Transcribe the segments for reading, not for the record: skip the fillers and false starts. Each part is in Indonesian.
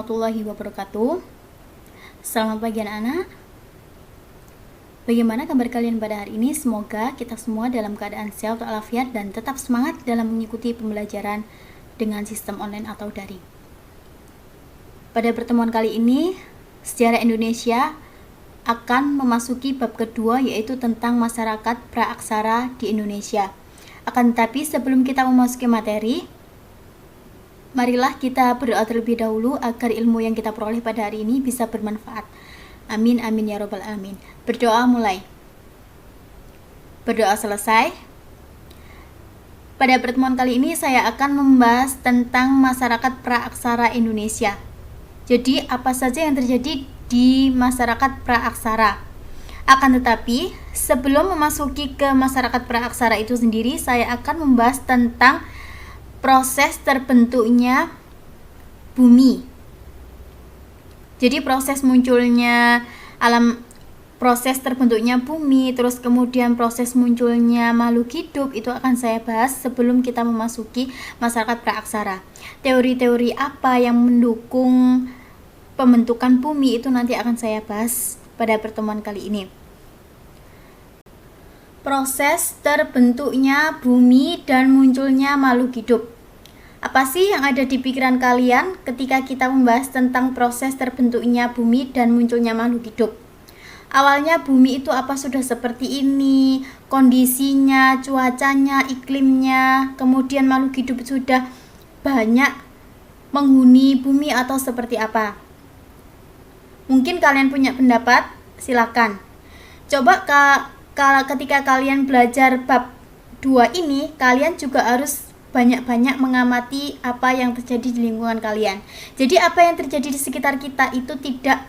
warahmatullahi wabarakatuh. Selamat pagi anak-anak. Bagaimana kabar kalian pada hari ini? Semoga kita semua dalam keadaan sehat walafiat dan tetap semangat dalam mengikuti pembelajaran dengan sistem online atau daring. Pada pertemuan kali ini, sejarah Indonesia akan memasuki bab kedua, yaitu tentang masyarakat praaksara di Indonesia. Akan tetapi sebelum kita memasuki materi, marilah kita berdoa terlebih dahulu agar ilmu yang kita peroleh pada hari ini bisa bermanfaat. Amin, amin ya robbal alamin. Berdoa mulai. Berdoa selesai. Pada pertemuan kali ini saya akan membahas tentang masyarakat praaksara Indonesia. Jadi apa saja yang terjadi di masyarakat praaksara. Akan tetapi sebelum memasuki ke masyarakat praaksara itu sendiri, saya akan membahas tentang proses terbentuknya bumi. Jadi proses munculnya proses terbentuknya bumi, terus kemudian proses munculnya makhluk hidup, itu akan saya bahas sebelum kita memasuki masyarakat praaksara. Teori-teori apa yang mendukung pembentukan bumi itu nanti akan saya bahas pada pertemuan kali ini. Proses terbentuknya bumi dan munculnya makhluk hidup. Apa sih yang ada di pikiran kalian ketika kita membahas tentang proses terbentuknya bumi dan munculnya makhluk hidup? Awalnya bumi itu apa sudah seperti ini, kondisinya, cuacanya, iklimnya, kemudian makhluk hidup sudah banyak menghuni bumi atau seperti apa? Mungkin kalian punya pendapat, silakan. Coba kalau ketika kalian belajar bab 2 ini, kalian juga harus banyak-banyak mengamati apa yang terjadi di lingkungan kalian. Jadi apa yang terjadi di sekitar kita itu tidak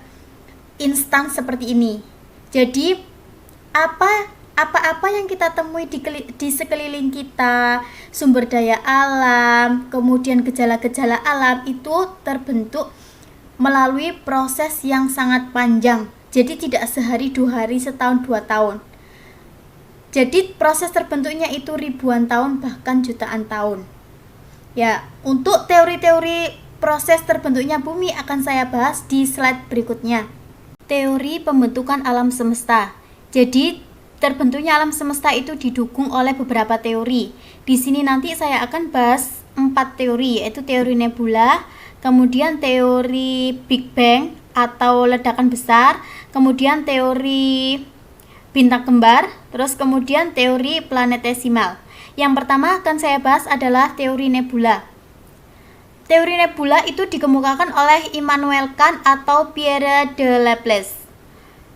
instan seperti ini. Jadi apa-apa yang kita temui di sekeliling kita, sumber daya alam, kemudian gejala-gejala alam itu terbentuk melalui proses yang sangat panjang. Jadi tidak sehari, 2 hari, setahun, 2 tahun. Jadi proses terbentuknya itu ribuan tahun, bahkan jutaan tahun. Ya, untuk teori-teori proses terbentuknya bumi akan saya bahas di slide berikutnya. Teori pembentukan alam semesta. Jadi terbentuknya alam semesta itu didukung oleh beberapa teori. Di sini nanti saya akan bahas 4 teori, yaitu teori nebula, kemudian teori Big Bang atau ledakan besar, kemudian teori bintang kembar, terus kemudian teori planetesimal. Yang pertama akan saya bahas adalah teori nebula. Teori nebula itu dikemukakan oleh Immanuel Kant atau Pierre de Laplace.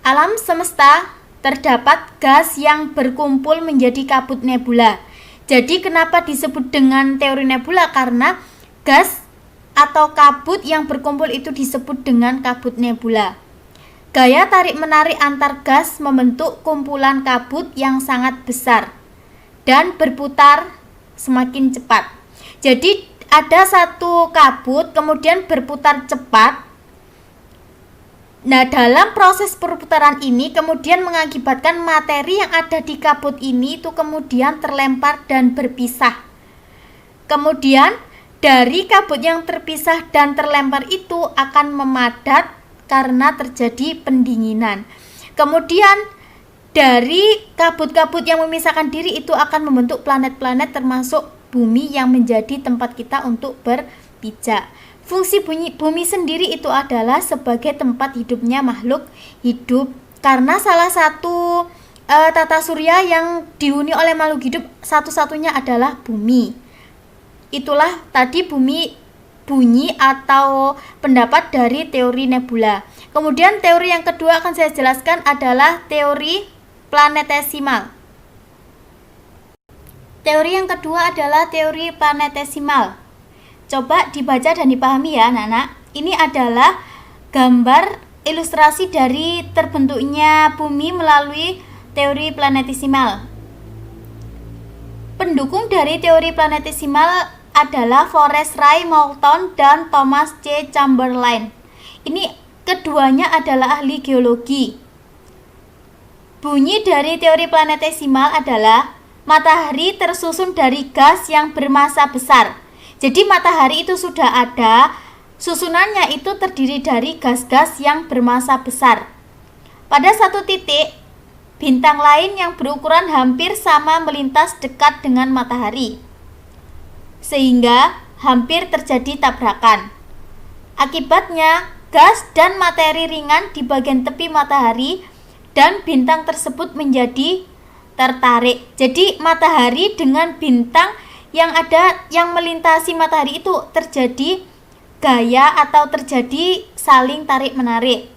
Alam semesta terdapat gas yang berkumpul menjadi kabut nebula. Jadi kenapa disebut dengan teori nebula? Karena gas atau kabut yang berkumpul itu disebut dengan kabut nebula. Gaya tarik-menarik antar gas membentuk kumpulan kabut yang sangat besar dan berputar semakin cepat. Jadi ada satu kabut kemudian berputar cepat. Nah, dalam proses perputaran ini kemudian mengakibatkan materi yang ada di kabut ini itu kemudian terlempar dan berpisah. Kemudian dari kabut yang terpisah dan terlempar itu akan memadat karena terjadi pendinginan. Kemudian dari kabut-kabut yang memisahkan diri itu akan membentuk planet-planet termasuk bumi yang menjadi tempat kita untuk berpijak. Fungsi bumi sendiri itu adalah sebagai tempat hidupnya makhluk hidup, karena salah satu tata surya yang dihuni oleh makhluk hidup satu-satunya adalah bumi. Itulah tadi bunyi atau pendapat dari teori nebula. Kemudian teori yang kedua akan saya jelaskan adalah teori planetesimal. Teori yang kedua adalah teori planetesimal. Coba dibaca dan dipahami ya anak-anak. Ini adalah gambar ilustrasi dari terbentuknya bumi melalui teori planetesimal. Pendukung dari teori planetesimal adalah Forrest Ray Moulton dan Thomas C. Chamberlain. Ini keduanya adalah ahli geologi. Bunyi dari teori planetesimal adalah matahari tersusun dari gas yang bermassa besar. Jadi matahari itu sudah ada, Susunannya itu terdiri dari gas-gas yang bermassa besar. Pada satu titik, bintang lain yang berukuran hampir sama melintas dekat dengan matahari, sehingga hampir terjadi tabrakan. Akibatnya, gas dan materi ringan di bagian tepi matahari dan bintang tersebut menjadi tertarik. Jadi matahari dengan bintang yang melintasi matahari itu terjadi gaya atau terjadi saling tarik-menarik.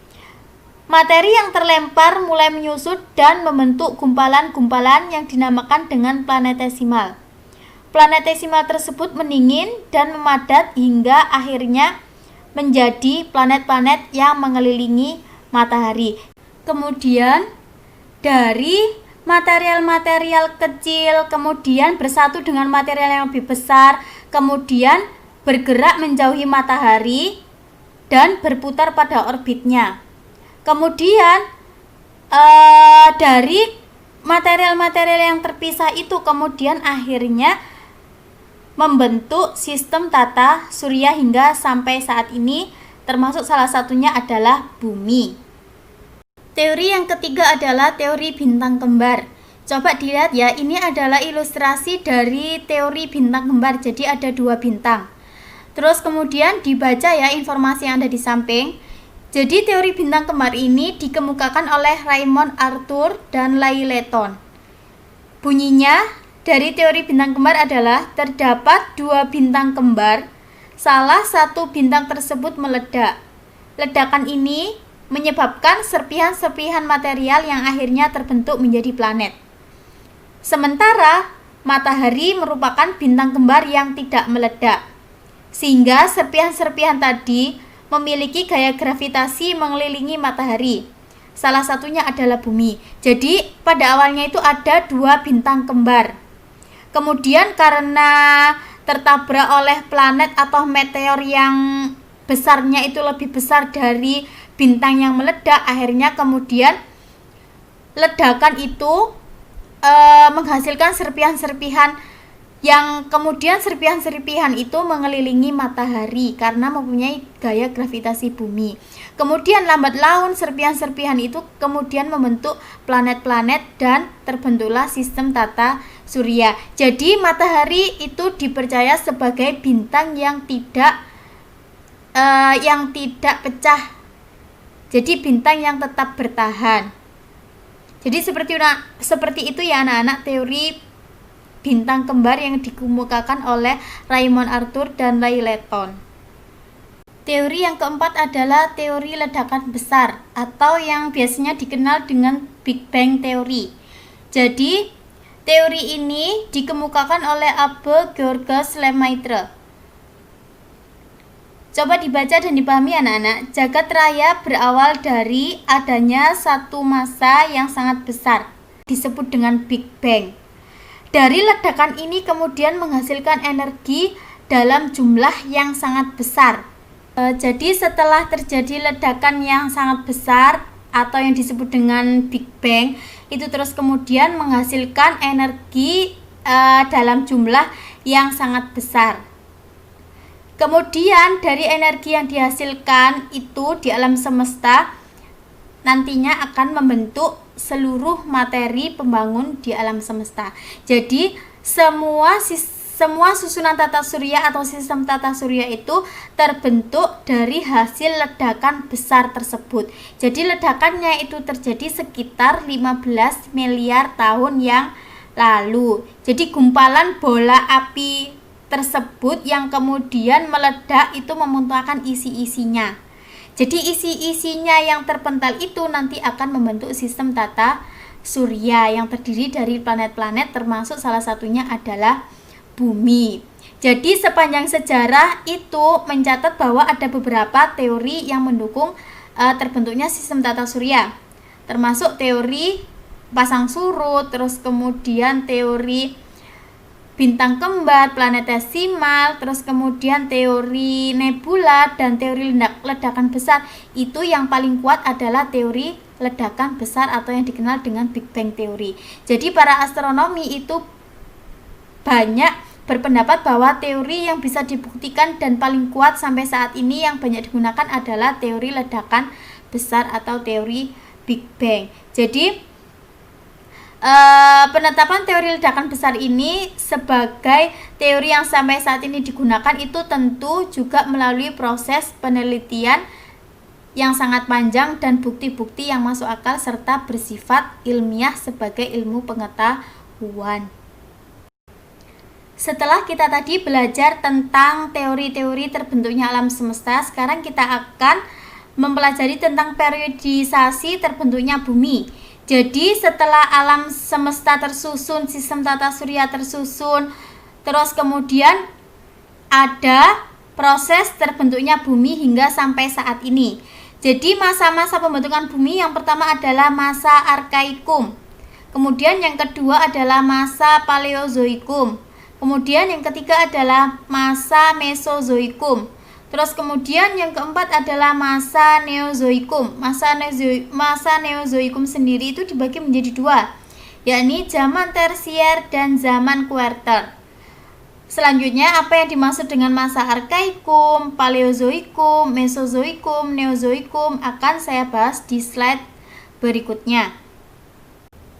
Materi yang terlempar mulai menyusut dan membentuk gumpalan-gumpalan yang dinamakan dengan planetesimal. Planetesimal tersebut meningin dan memadat hingga akhirnya menjadi planet-planet yang mengelilingi matahari. Kemudian dari material-material kecil kemudian bersatu dengan material yang lebih besar, kemudian bergerak menjauhi matahari dan berputar pada orbitnya. Kemudian dari material-material yang terpisah itu kemudian akhirnya membentuk sistem tata surya hingga sampai saat ini, termasuk salah satunya adalah bumi. Teori yang ketiga adalah teori bintang kembar. Coba dilihat ya, ini adalah ilustrasi dari teori bintang kembar. Jadi ada 2 bintang. Terus kemudian dibaca ya informasi yang ada di samping. Jadi teori bintang kembar ini dikemukakan oleh Raymond Arthur dan Leigh Letton. Bunyinya dari teori bintang kembar adalah terdapat 2 bintang kembar, salah satu bintang tersebut meledak. Ledakan ini menyebabkan serpihan-serpihan material yang akhirnya terbentuk menjadi planet. Sementara matahari merupakan bintang kembar yang tidak meledak, sehingga serpihan-serpihan tadi memiliki gaya gravitasi mengelilingi matahari. Salah satunya adalah bumi. Jadi pada awalnya itu ada 2 bintang kembar. Kemudian karena tertabrak oleh planet atau meteor yang besarnya itu lebih besar dari bintang yang meledak, akhirnya kemudian ledakan itu menghasilkan serpihan-serpihan yang kemudian serpihan-serpihan itu mengelilingi matahari karena mempunyai gaya gravitasi bumi. Kemudian lambat laun serpihan-serpihan itu kemudian membentuk planet-planet dan terbentuklah sistem tata surya. Jadi matahari itu dipercaya sebagai bintang yang tidak pecah. Jadi bintang yang tetap bertahan. Jadi seperti itu ya anak-anak teori bintang kembar yang dikemukakan oleh Raymond Arthur dan Leigh Letton. Teori yang keempat adalah teori ledakan besar atau yang biasanya dikenal dengan Big Bang Theory. Jadi teori ini dikemukakan oleh Abbe Georges Lemaitre. Coba dibaca dan dipahami anak-anak. Jagat raya berawal dari adanya satu massa yang sangat besar, disebut dengan Big Bang. Dari ledakan ini kemudian menghasilkan energi dalam jumlah yang sangat besar. Jadi setelah terjadi ledakan yang sangat besar atau yang disebut dengan Big Bang, itu terus kemudian menghasilkan energi dalam jumlah yang sangat besar. Kemudian dari energi yang dihasilkan itu di alam semesta nantinya akan membentuk seluruh materi pembangun di alam semesta. Jadi semua susunan tata surya atau sistem tata surya itu terbentuk dari hasil ledakan besar tersebut. Jadi ledakannya itu terjadi sekitar 15 miliar tahun yang lalu. Jadi gumpalan bola api tersebut yang kemudian meledak itu memuntahkan isi-isinya. Jadi isi-isinya yang terpental itu nanti akan membentuk sistem tata surya yang terdiri dari planet-planet, termasuk salah satunya adalah bumi. Jadi sepanjang sejarah itu mencatat bahwa ada beberapa teori yang mendukung terbentuknya sistem tata surya, termasuk teori pasang surut, terus kemudian teori bintang kembar, planetesimal, terus kemudian teori nebula dan teori ledakan besar. Itu yang paling kuat adalah teori ledakan besar atau yang dikenal dengan Big Bang Theory. Jadi para astronomi itu banyak berpendapat bahwa teori yang bisa dibuktikan dan paling kuat sampai saat ini yang banyak digunakan adalah teori ledakan besar atau teori Big Bang. Jadi penetapan teori ledakan besar ini sebagai teori yang sampai saat ini digunakan itu tentu juga melalui proses penelitian yang sangat panjang dan bukti-bukti yang masuk akal serta bersifat ilmiah sebagai ilmu pengetahuan. Setelah kita tadi belajar tentang teori-teori terbentuknya alam semesta, sekarang kita akan mempelajari tentang periodisasi terbentuknya bumi. Jadi setelah alam semesta tersusun, sistem tata surya tersusun, terus kemudian ada proses terbentuknya bumi hingga sampai saat ini. Jadi masa-masa pembentukan bumi yang pertama adalah masa Arkaikum. Kemudian yang kedua adalah masa Paleozoikum. Kemudian yang ketiga adalah masa Mesozoikum. Terus kemudian yang keempat adalah masa Neozoikum. Masa Neozoikum sendiri itu dibagi menjadi dua, yakni zaman tersier dan zaman kuarter. Selanjutnya, apa yang dimaksud dengan masa Arkaikum, Paleozoikum, Mesozoikum, Neozoikum akan saya bahas di slide berikutnya.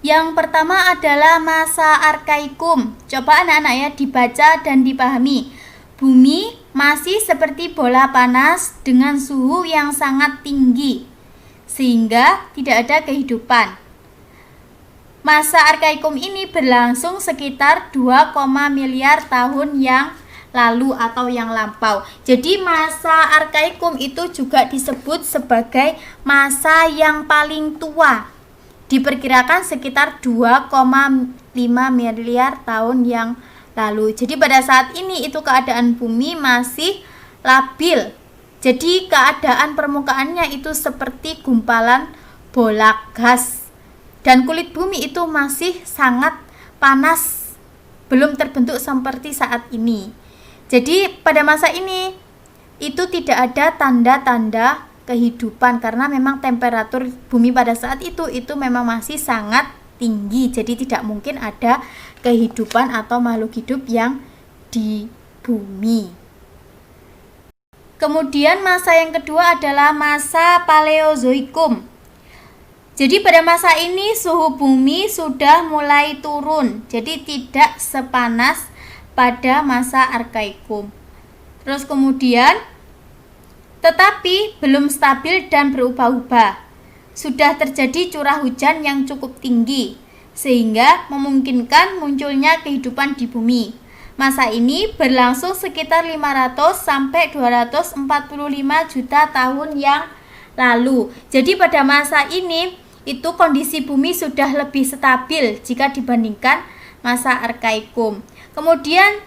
Yang pertama adalah masa Arkaikum. Coba anak-anak ya dibaca dan dipahami. Bumi masih seperti bola panas dengan suhu yang sangat tinggi, sehingga tidak ada kehidupan. Masa Arkaikum ini berlangsung sekitar 2, miliar tahun yang lalu atau yang lampau. Jadi masa Arkaikum itu juga disebut sebagai masa yang paling tua. Diperkirakan sekitar 2,5 miliar tahun yang lalu. Jadi pada saat ini itu keadaan bumi masih labil. Jadi keadaan permukaannya itu seperti gumpalan bola gas. Dan kulit bumi itu masih sangat panas, belum terbentuk seperti saat ini. Jadi pada masa ini itu tidak ada tanda-tanda kehidupan karena memang temperatur bumi pada saat itu memang masih sangat tinggi. Jadi tidak mungkin ada kehidupan atau makhluk hidup yang di bumi. Kemudian masa yang kedua adalah masa Paleozoikum. Jadi pada masa ini suhu bumi sudah mulai turun. Jadi tidak sepanas pada masa Arkaikum. Terus kemudian tetapi belum stabil dan berubah-ubah. Sudah terjadi curah hujan yang cukup tinggi, sehingga memungkinkan munculnya kehidupan di bumi. Masa ini berlangsung sekitar 500 sampai 245 juta tahun yang lalu. Jadi pada masa ini itu kondisi bumi sudah lebih stabil jika dibandingkan masa Arkaikum. Kemudian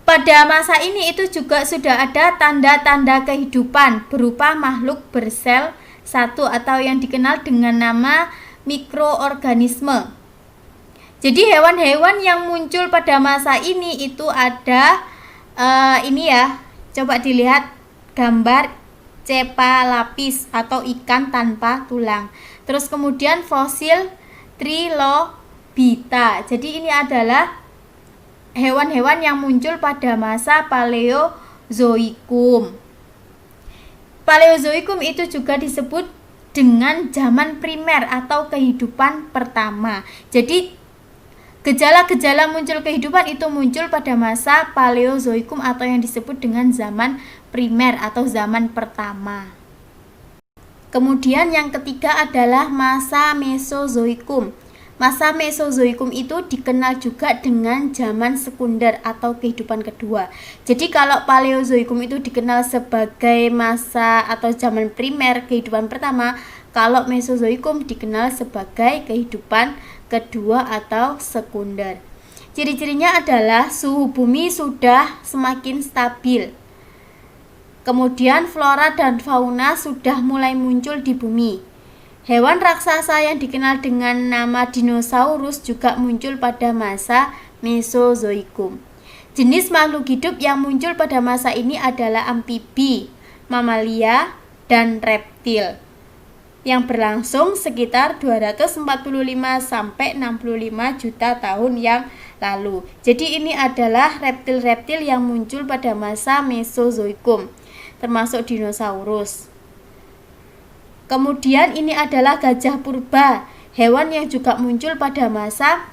pada masa ini itu juga sudah ada tanda-tanda kehidupan berupa makhluk bersel satu atau yang dikenal dengan nama mikroorganisme. Jadi hewan-hewan yang muncul pada masa ini itu ada ini ya, coba dilihat gambar Cephalapis atau ikan tanpa tulang. Terus kemudian fosil Trilobita. Jadi ini adalah hewan-hewan yang muncul pada masa Paleozoikum. Paleozoikum itu juga disebut dengan zaman primer atau kehidupan pertama. Jadi gejala-gejala muncul kehidupan itu muncul pada masa Paleozoikum atau yang disebut dengan zaman primer atau zaman pertama. Kemudian yang ketiga adalah masa Mesozoikum. Masa Mesozoikum itu dikenal juga dengan zaman sekunder atau kehidupan kedua. Jadi kalau Paleozoikum itu dikenal sebagai masa atau zaman primer kehidupan pertama, kalau Mesozoikum dikenal sebagai kehidupan kedua atau sekunder. Ciri-cirinya adalah suhu bumi sudah semakin stabil. Kemudian flora dan fauna sudah mulai muncul di bumi. Hewan raksasa yang dikenal dengan nama dinosaurus juga muncul pada masa Mesozoikum. Jenis makhluk hidup yang muncul pada masa ini adalah amfibi, mamalia, dan reptil yang berlangsung sekitar 245 sampai 65 juta tahun yang lalu. Jadi ini adalah reptil-reptil yang muncul pada masa Mesozoikum, termasuk dinosaurus. Kemudian ini adalah gajah purba, hewan yang juga muncul pada masa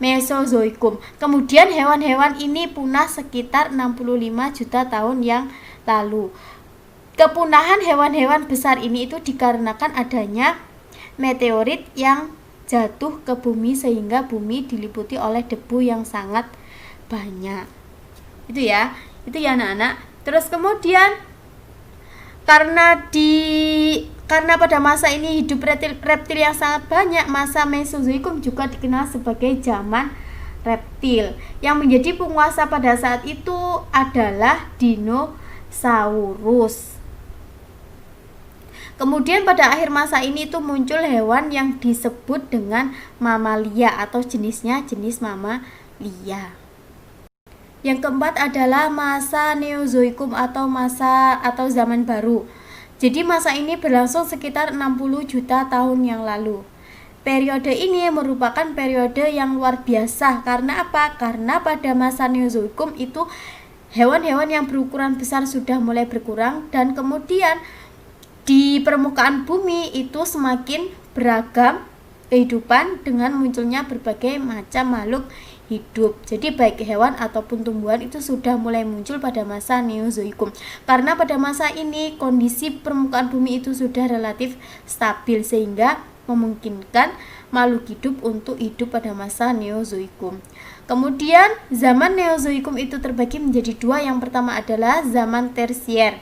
Mesozoikum. Kemudian hewan-hewan ini punah sekitar 65 juta tahun yang lalu. Kepunahan hewan-hewan besar ini itu dikarenakan adanya meteorit yang jatuh ke bumi sehingga bumi diliputi oleh debu yang sangat banyak. Itu ya anak-anak. Terus kemudian karena pada masa ini hidup reptil yang sangat banyak, masa Mesozoikum juga dikenal sebagai zaman reptil. Yang menjadi penguasa pada saat itu adalah dinosaurus. Kemudian pada akhir masa ini itu muncul hewan yang disebut dengan mamalia atau jenisnya jenis mamalia. Yang keempat adalah masa Neozoikum atau zaman baru. Jadi masa ini berlangsung sekitar 60 juta tahun yang lalu. Periode ini merupakan periode yang luar biasa. Karena apa? Karena pada masa Neozoikum itu hewan-hewan yang berukuran besar sudah mulai berkurang, dan kemudian di permukaan bumi itu semakin beragam kehidupan dengan munculnya berbagai macam makhluk hidup. Jadi baik hewan ataupun tumbuhan itu sudah mulai muncul pada masa Neozoikum. Karena pada masa ini kondisi permukaan bumi itu sudah relatif stabil sehingga memungkinkan makhluk hidup untuk hidup pada masa Neozoikum. Kemudian zaman Neozoikum itu terbagi menjadi dua. Yang pertama adalah zaman tersier,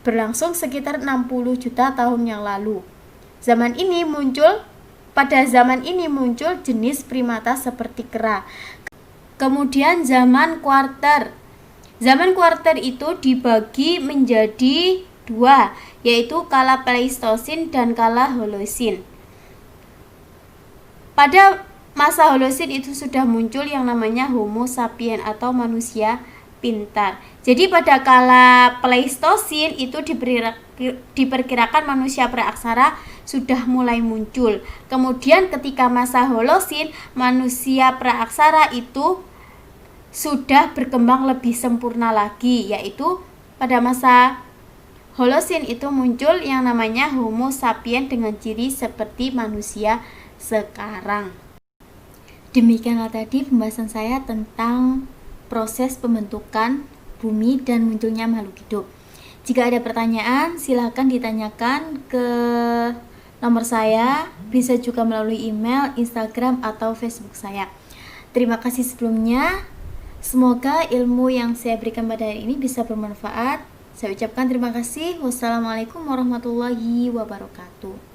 berlangsung sekitar 60 juta tahun yang lalu. Pada zaman ini muncul jenis primata seperti kera. Kemudian zaman kuarter. Zaman kuarter itu dibagi menjadi dua, yaitu kala Pleistosin dan kala Holosin. Pada masa Holosin itu sudah muncul yang namanya Homo sapiens atau manusia pintar. Jadi pada kala Pleistosin itu diperkirakan manusia praaksara sudah mulai muncul. Kemudian ketika masa Holosin, manusia praaksara itu sudah berkembang lebih sempurna lagi, yaitu pada masa Holosin itu muncul yang namanya Homo sapiens dengan ciri seperti manusia sekarang. Demikianlah tadi pembahasan saya tentang proses pembentukan bumi dan munculnya makhluk hidup. Jika ada pertanyaan, silakan ditanyakan ke nomor saya, bisa juga melalui email, Instagram, atau Facebook saya. Terima kasih sebelumnya. Semoga ilmu yang saya berikan pada hari ini bisa bermanfaat. Saya ucapkan terima kasih. Wassalamualaikum warahmatullahi wabarakatuh.